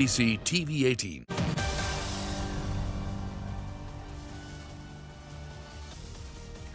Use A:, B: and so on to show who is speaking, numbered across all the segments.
A: CNBC-TV18.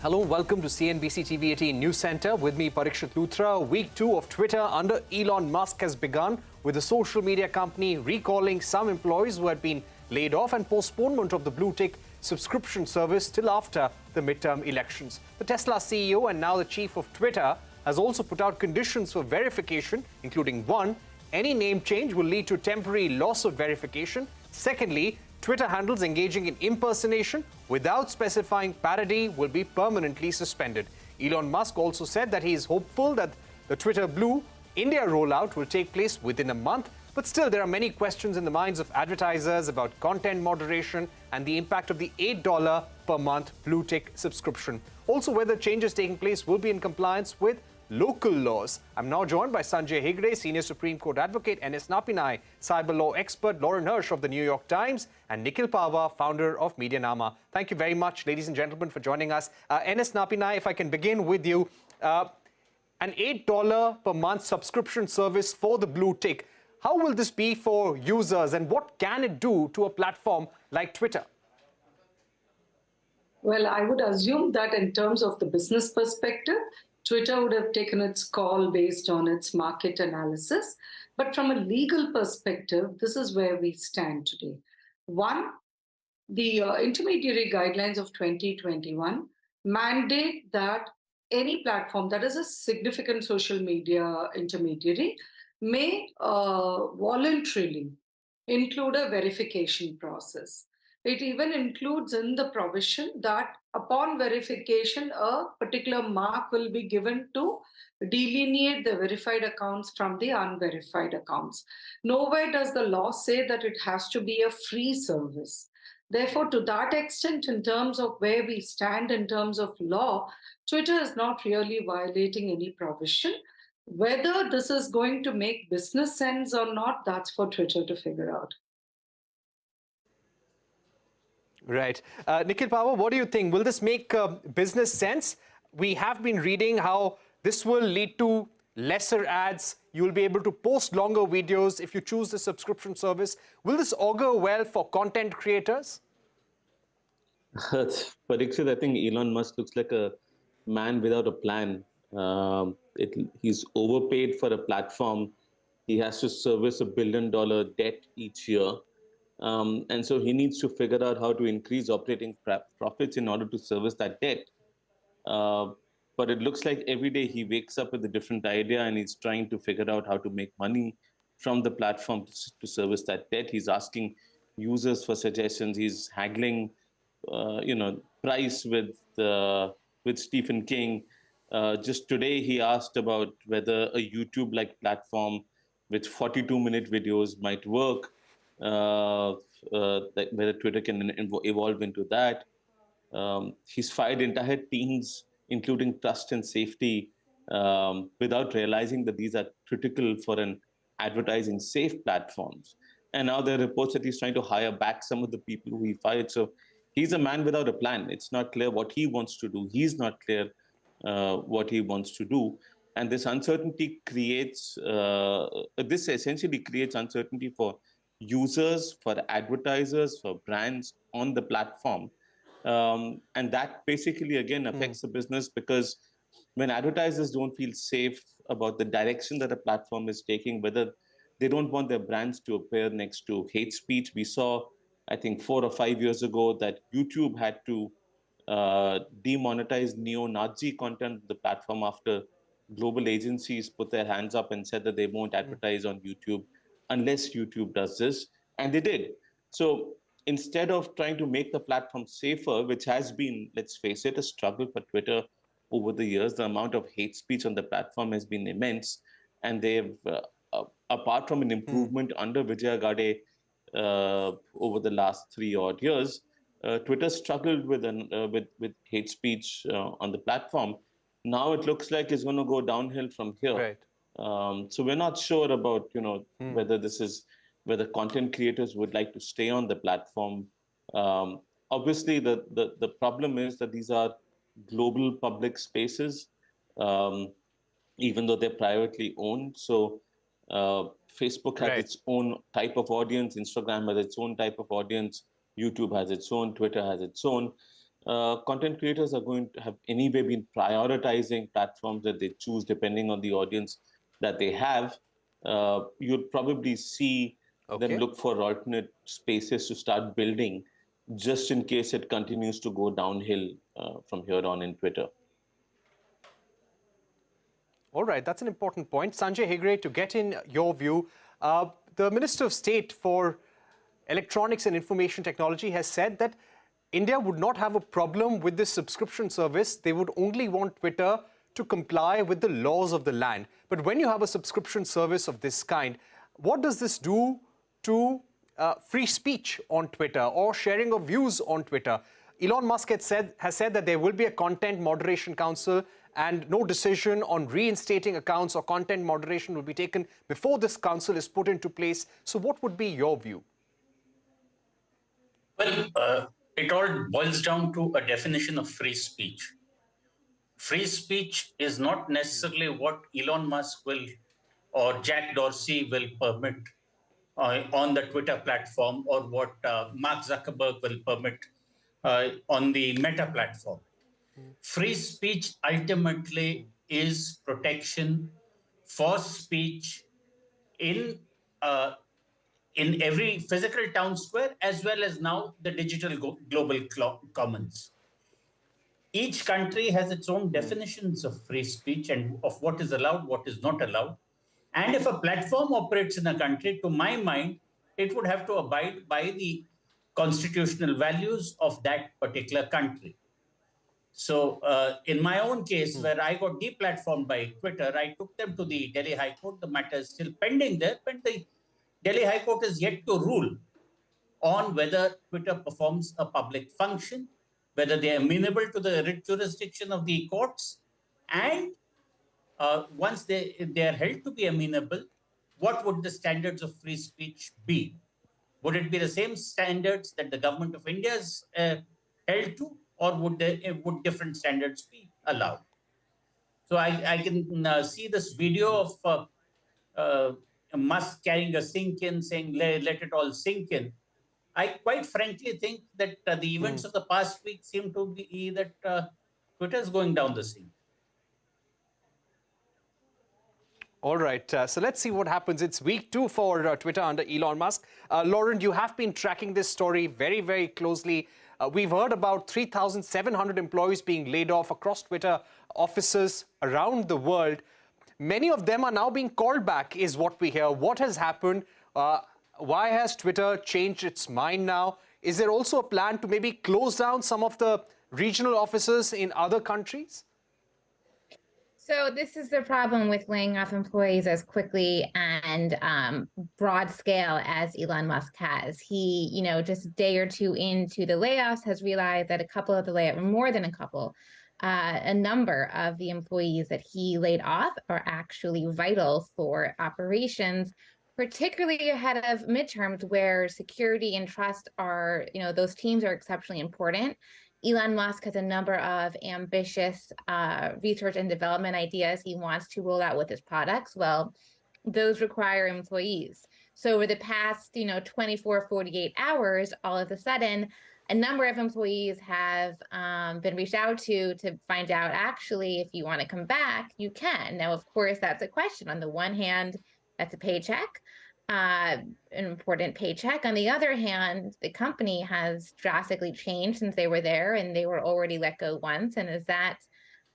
B: Hello, welcome to CNBC-TV18 Newscentre. With me, Parikshit Luthra. Week 2 of Twitter under Elon Musk has begun, with the social media company recalling some employees who had been laid off and postponement of the blue tick subscription service till after the midterm elections. The Tesla CEO and now the chief of Twitter has also put out conditions for verification, including 1, any name change will lead to temporary loss of verification. Secondly, Twitter handles engaging in impersonation without specifying parody will be permanently suspended. Elon Musk also said that he is hopeful that the Twitter Blue India rollout will take place within a month, but still there are many questions in the minds of advertisers about content moderation and the impact of the $8 per month blue tick subscription. Also, whether changes taking place will be in compliance with local laws. I'm now joined by Sanjay Hegde, Senior Supreme Court Advocate, N.S. Napinai, cyber law expert, Lauren Hirsch of the New York Times, and Nikhil Pava, founder of Medianama. Thank you very much, ladies and gentlemen, for joining us. N.S. Napinai, if I can begin with you, an $8 per month subscription service for the blue tick. How will this be for users, and what can it do to a platform like Twitter?
C: Well, I would assume that in terms of the business perspective, Twitter would have taken its call based on its market analysis. But from a legal perspective, this is where we stand today. One, the intermediary guidelines of 2021 mandate that any platform that is a significant social media intermediary may voluntarily include a verification process. It even includes in the provision that upon verification, a particular mark will be given to delineate the verified accounts from the unverified accounts. Nowhere does the law say that it has to be a free service. Therefore, to that extent, in terms of where we stand in terms of law, Twitter is not really violating any provision. Whether this is going to make business sense or not, that's for Twitter to figure out.
B: Right. Nikhil Pava, what do you think? Will this make business sense? We have been reading how this will lead to lesser ads. You will be able to post longer videos if you choose the subscription service. Will this augur well for content creators?
D: Parikshit, I think Elon Musk looks like a man without a plan. He's overpaid for a platform. He has to service $1 billion debt each year. And so he needs to figure out how to increase operating profits in order to service that debt. But it looks like every day he wakes up with a different idea and he's trying to figure out how to make money from the platform to service that debt. He's asking users for suggestions. He's haggling, price with Stephen King. Just today, he asked about whether a YouTube-like platform with 42-minute videos might work. Whether Twitter can evolve into that. He's fired entire teams, including trust and safety, without realizing that these are critical for an advertising safe platforms. And now there are reports that he's trying to hire back some of the people who he fired. So he's a man without a plan. It's not clear what he wants to do. He's not clear what he wants to do. And this uncertainty creates, this essentially creates uncertainty for users, for advertisers, for brands on the platform. And that basically, again, affects the business, because when advertisers don't feel safe about the direction that a platform is taking, whether they don't want their brands to appear next to hate speech. We saw, I think, 4 or 5 years ago that YouTube had to demonetize neo-Nazi content on the platform after global agencies put their hands up and said that they won't advertise on YouTube unless YouTube does this, and they did. So instead of trying to make the platform safer, which has been, let's face it, a struggle for Twitter over the years, the amount of hate speech on the platform has been immense, and they've, apart from an improvement under Vijaya Gade over the last 3 odd years, Twitter struggled with hate speech on the platform. Now it looks like it's going to go downhill from here.
B: Right.
D: So we're not sure about, whether content creators would like to stay on the platform. Obviously, the problem is that these are global public spaces, even though they're privately owned. So Facebook has
B: Right.
D: its own type of audience, Instagram has its own type of audience, YouTube has its own, Twitter has its own. Content creators are going to have anyway been prioritizing platforms that they choose depending on the audience that they have. You'll probably see them
B: Okay.
D: look for alternate spaces to start building just in case it continues to go downhill from here on in Twitter.
B: All right, that's an important point. Sanjay Hegde, to get in your view, the Minister of State for Electronics and Information Technology has said that India would not have a problem with this subscription service. They would only want Twitter to comply with the laws of the land. But when you have a subscription service of this kind, what does this do to free speech on Twitter or sharing of views on Twitter? Elon Musk has said that there will be a content moderation council and no decision on reinstating accounts or content moderation will be taken before this council is put into place. So what would be your view?
A: Well, it all boils down to a definition of free speech. Free speech is not necessarily what Elon Musk will or Jack Dorsey will permit on the Twitter platform or what Mark Zuckerberg will permit on the Meta platform. Free speech ultimately is protection for speech in every physical town square, as well as now the digital global commons. Each country has its own definitions of free speech and of what is allowed, what is not allowed. And if a platform operates in a country, to my mind, it would have to abide by the constitutional values of that particular country. So in my own case, where I got deplatformed by Twitter, I took them to the Delhi High Court. The matter is still pending there, but the Delhi High Court is yet to rule on whether Twitter performs a public function, whether they are amenable to the writ jurisdiction of the courts, and once they are held to be amenable, what would the standards of free speech be? Would it be the same standards that the government of India is held to, or would different standards be allowed? So I can see this video of Musk carrying a sink in, saying, let it all sink in. I quite frankly think that the events of the past week seem to be that Twitter is going down the sink.
B: All right, so let's see what happens. It's week 2 for Twitter under Elon Musk. Lauren, you have been tracking this story very, very closely. We've heard about 3,700 employees being laid off across Twitter offices around the world. Many of them are now being called back, is what we hear. What has happened? Why has Twitter changed its mind now? Is there also a plan to maybe close down some of the regional offices in other countries?
E: So this is the problem with laying off employees as quickly and broad scale as Elon Musk has. He, just a day or two into the layoffs has realized that a couple of the layoffs, more than a couple, a number of the employees that he laid off are actually vital for operations, particularly ahead of midterms where security and trust are, those teams are exceptionally important. Elon Musk has a number of ambitious research and development ideas he wants to roll out with his products. Well, those require employees. So over the past, 24, 48 hours, all of a sudden, a number of employees have been reached out to find out, actually, if you want to come back, you can. Now, of course, that's a question. On the one hand, that's a paycheck. An important paycheck. On the other hand, the company has drastically changed since they were there, and they were already let go once. And is that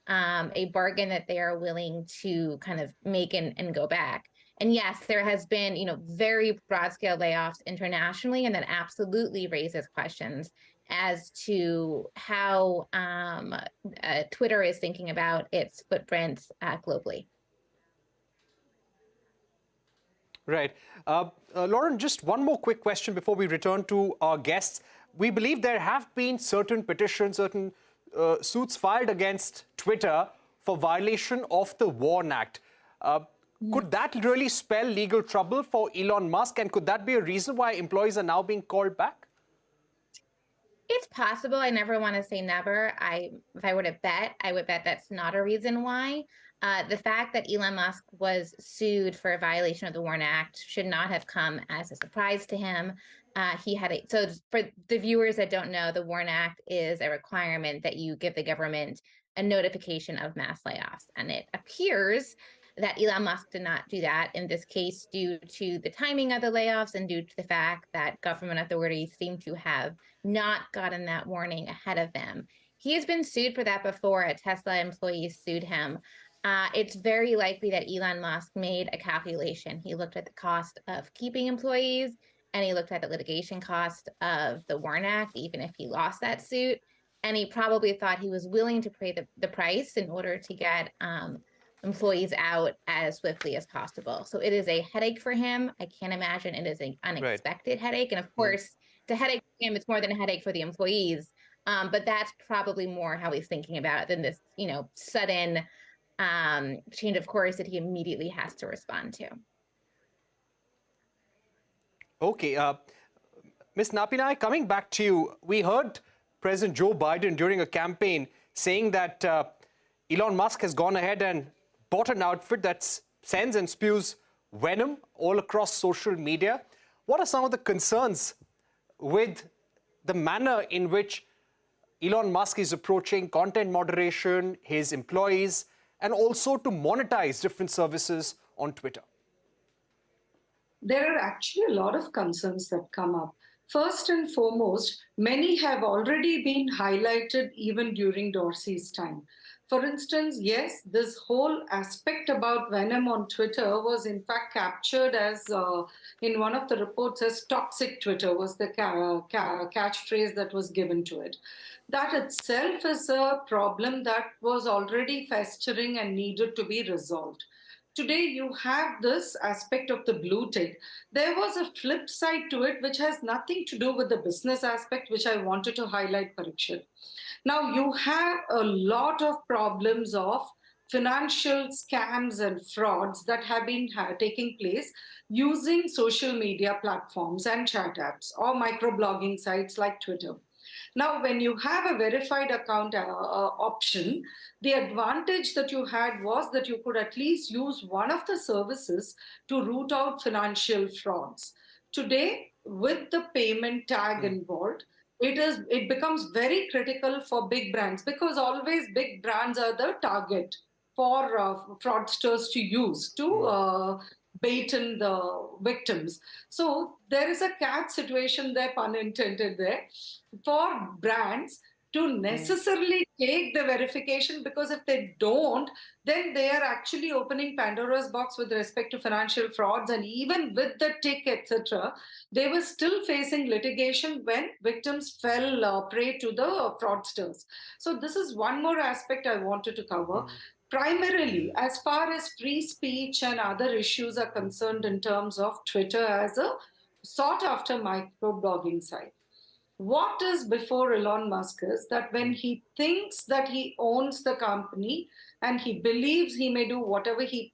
E: a bargain that they are willing to kind of make and go back? And yes, there has been, very broad scale layoffs internationally, and that absolutely raises questions as to how Twitter is thinking about its footprint globally.
B: Right. Lauren, just one more quick question before we return to our guests. We believe there have been certain petitions, certain suits filed against Twitter for violation of the WARN Act. Could that really spell legal trouble for Elon Musk? And could that be a reason why employees are now being called back?
E: It's possible. I never want to say never. If I were to bet, I would bet that's not a reason why. The fact that Elon Musk was sued for a violation of the WARN Act should not have come as a surprise to him. So for the viewers that don't know, the WARN Act is a requirement that you give the government a notification of mass layoffs. And it appears that Elon Musk did not do that in this case due to the timing of the layoffs and due to the fact that government authorities seem to have not gotten that warning ahead of them. He has been sued for that before. A Tesla employee sued him. It's very likely that Elon Musk made a calculation. He looked at the cost of keeping employees and he looked at the litigation cost of the WARN Act, even if he lost that suit. And he probably thought he was willing to pay the price in order to get employees out as swiftly as possible. So it is a headache for him. I can't imagine it is an unexpected headache. And of course, the headache for him, it's more than a headache for the employees. But that's probably more how he's thinking about it than this, sudden change of course that he immediately has to respond to.
B: Okay, Ms. Napinai, coming back to you, we heard President Joe Biden during a campaign saying that Elon Musk has gone ahead and bought an outfit that sends and spews venom all across social media. What are some of the concerns with the manner in which Elon Musk is approaching content moderation, his employees, and also to monetize different services on Twitter?
C: There are actually a lot of concerns that come up. First and foremost, many have already been highlighted even during Dorsey's time. For instance, yes, this whole aspect about venom on Twitter was in fact captured as, in one of the reports, as toxic Twitter was the catchphrase that was given to it. That itself is a problem that was already festering and needed to be resolved. Today, you have this aspect of the blue tick. There was a flip side to it, which has nothing to do with the business aspect, which I wanted to highlight, Parikshit. Now, you have a lot of problems of financial scams and frauds that have been taking place using social media platforms and chat apps or microblogging sites like Twitter. Now, when you have a verified account option, the advantage that you had was that you could at least use one of the services to root out financial frauds. Today, with the payment tag involved, it becomes very critical for big brands because always big brands are the target for fraudsters to use to bait in the victims. So there is a catch situation there, pun intended there, for brands to necessarily take the verification, because if they don't, then they are actually opening Pandora's box with respect to financial frauds. And even with the tick, etc., they were still facing litigation when victims fell prey to the fraudsters. So this is one more aspect I wanted to cover. Primarily, as far as free speech and other issues are concerned in terms of Twitter as a sought-after microblogging site. What is before Elon Musk is that when he thinks that he owns the company and he believes he may do whatever he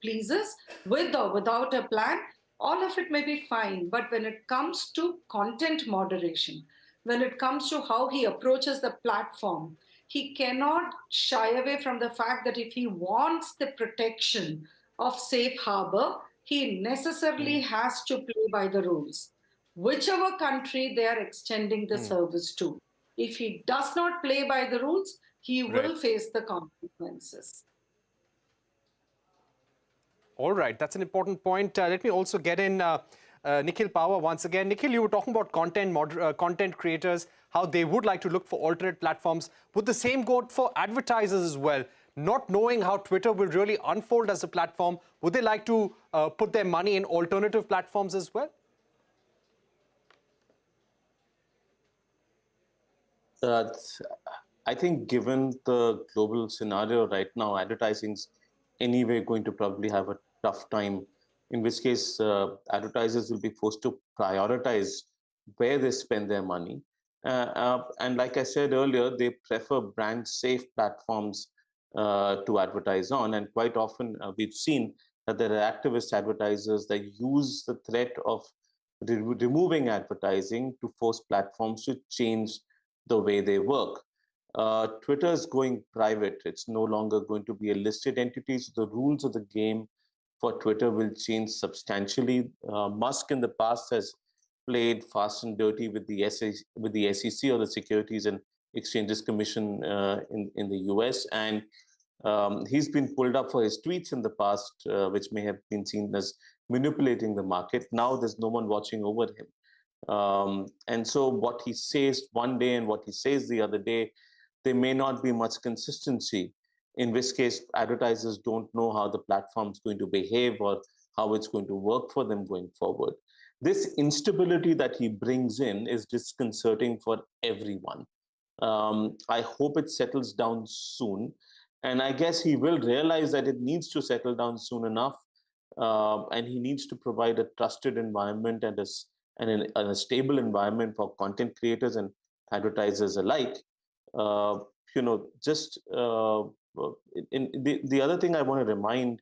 C: pleases with or without a plan, all of it may be fine. But when it comes to content moderation, when it comes to how he approaches the platform, he cannot shy away from the fact that if he wants the protection of safe harbor, he necessarily has to play by the rules, whichever country they are extending the service to. If he does not play by the rules, he will face the consequences.
B: All right, that's an important point. Let me also get in Nikhil Pawar once again. Nikhil, you were talking about content creators, how they would like to look for alternate platforms. Would the same go for advertisers as well? Not knowing how Twitter will really unfold as a platform, would they like to put their money in alternative platforms as well?
D: I think given the global scenario right now, advertising's anyway going to probably have a tough time, in which case advertisers will be forced to prioritize where they spend their money. And like I said earlier, they prefer brand-safe platforms to advertise on. And quite often we've seen that there are activist advertisers that use the threat of removing advertising to force platforms to change the way they work. Twitter is going private. It's no longer going to be a listed entity. So the rules of the game for Twitter will change substantially. Musk in the past has played fast and dirty with the SEC, or the Securities and Exchanges Commission in the US, and he's been pulled up for his tweets in the past, which may have been seen as manipulating the market. Now there's no one watching over him. And so what he says one day and what he says the other day, there may not be much consistency, in which case advertisers don't know how the platform is going to behave or how it's going to work for them going forward. This instability that he brings in is disconcerting for everyone. I hope it settles down soon. And I guess he will realize that it needs to settle down soon enough. And he needs to provide a trusted environment and a stable environment for content creators and advertisers alike. The other thing I want to remind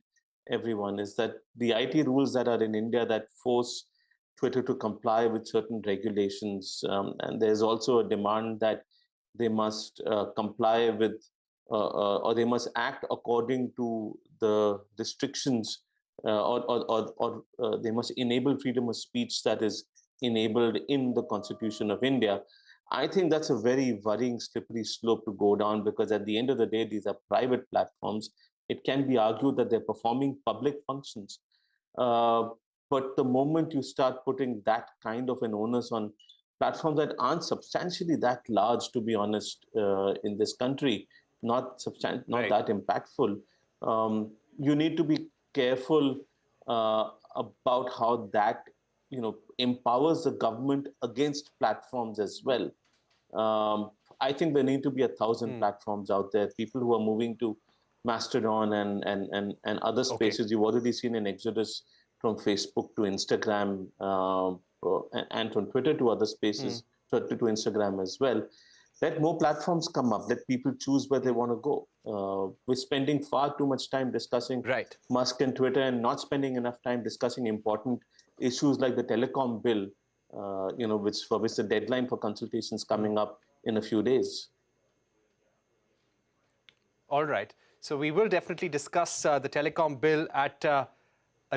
D: everyone is that the IT rules that are in India that force Twitter to comply with certain regulations, and there's also a demand that they must comply with or they must act according to the restrictions or they must enable freedom of speech that is enabled in the Constitution of India. I think that's a very worrying, slippery slope to go down, because at the end of the day, these are private platforms. It can be argued that they're performing public functions. But the moment you start putting that kind of an onus on platforms that aren't substantially that large, to be honest, in this country, not that impactful, you need to be careful about how that empowers the government against platforms as well. I think there need to be 1,000 platforms out there, people who are moving to Mastodon and other spaces. Okay. You've already seen an exodus from Facebook to Instagram and from Twitter to other spaces, to Instagram as well. Let more platforms come up. Let people choose where they want to go. We're spending far too much time discussing Musk and Twitter and not spending enough time discussing important issues like the telecom bill, for which the deadline for consultations coming up in a few days.
B: All right. So we will definitely discuss the telecom bill at a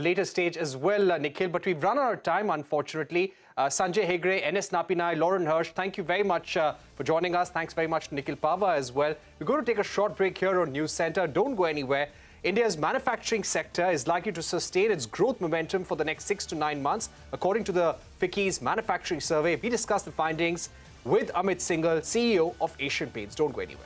B: later stage as well, Nikhil. But we've run out of time, unfortunately. Sanjay Hegre, NS Napinai, Lauren Hirsch, thank you very much for joining us. Thanks very much to Nikhil Pava as well. We're going to take a short break here on Newscentre. Don't go anywhere. India's manufacturing sector is likely to sustain its growth momentum for the next 6 to 9 months, according to the FICCI's manufacturing survey. We discuss the findings with Amit Singhal, CEO of Asian Paints. Don't go anywhere.